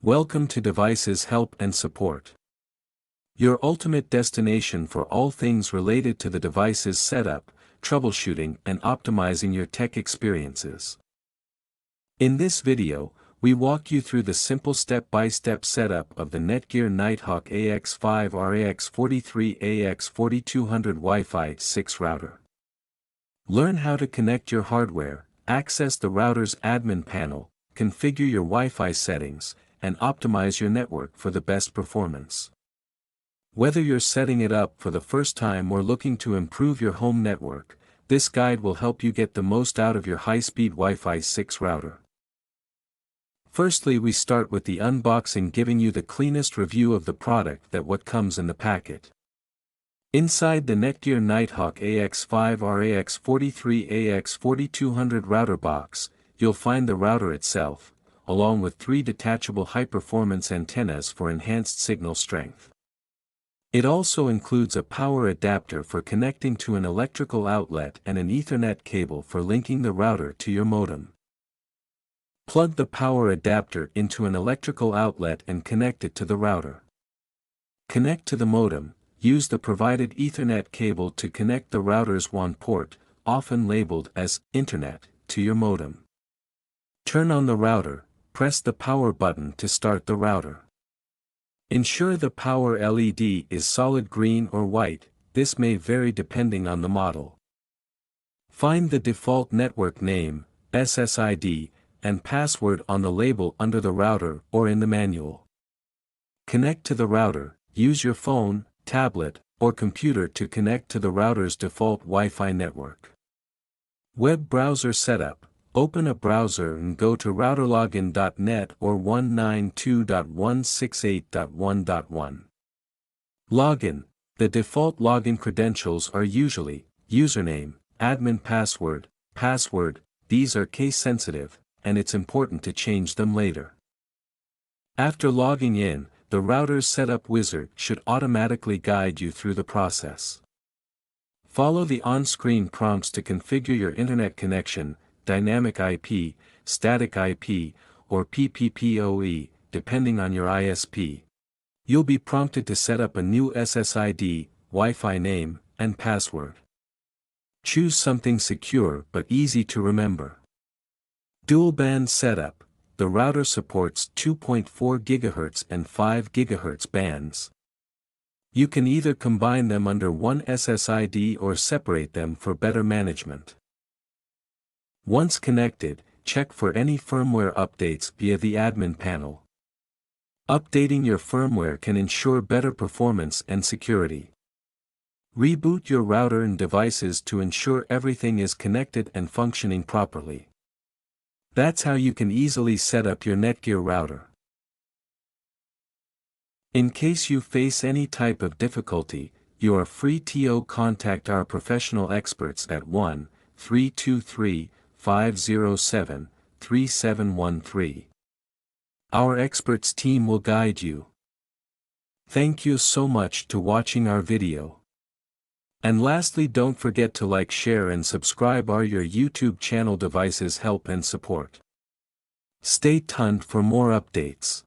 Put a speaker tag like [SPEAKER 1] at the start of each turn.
[SPEAKER 1] Welcome to Devices Help and Support, your ultimate destination for all things related to the device's setup, troubleshooting and optimizing your tech experiences. In this video, we walk you through the simple step-by-step setup of the Netgear Nighthawk AX5 RAX43 AX4200 Wi-Fi 6 router. Learn how to connect your hardware, access the router's admin panel, configure your Wi-Fi settings, and optimize your network for the best performance. Whether you're setting it up for the first time or looking to improve your home network, this guide will help you get the most out of your high-speed Wi-Fi 6 router. Firstly, we start with the unboxing, giving you the cleanest review of the product that what comes in the packet. Inside the Netgear Nighthawk AX5 RAX43 AX4200 router box, you'll find the router itself, along with 3 detachable high-performance antennas for enhanced signal strength. It also includes a power adapter for connecting to an electrical outlet and an Ethernet cable for linking the router to your modem. Plug the power adapter into an electrical outlet and connect it to the router. Connect to the modem. Use the provided Ethernet cable to connect the router's WAN port, often labeled as Internet, to your modem. Turn on the router. Press the power button to start the router. Ensure the power LED is solid green or white, this may vary depending on the model. Find the default network name, SSID, and password on the label under the router or in the manual. Connect to the router. Use your phone, tablet, or computer to connect to the router's default Wi-Fi network. Web browser setup. Open a browser and go to routerlogin.net or 192.168.1.1. Login. The default login credentials are usually username, admin password, password. These are case sensitive, and it's important to change them later. After logging in, the router's setup wizard should automatically guide you through the process. Follow the on-screen prompts to configure your internet connection, dynamic IP, static IP, or PPPoE, depending on your ISP. You'll be prompted to set up a new SSID, Wi-Fi name, and password. Choose something secure but easy to remember. Dual band setup. The router supports 2.4 GHz and 5 GHz bands. You can either combine them under one SSID or separate them for better management. Once connected, check for any firmware updates via the admin panel. Updating your firmware can ensure better performance and security. Reboot your router and devices to ensure everything is connected and functioning properly. That's how you can easily set up your Netgear router. In case you face any type of difficulty, you are free to contact our professional experts at 1-323-507-3713. Our experts team will guide you. Thank you so much to watching our video. And lastly, don't forget to like, share and subscribe our your YouTube channel Devices Help and Support. Stay tuned for more updates.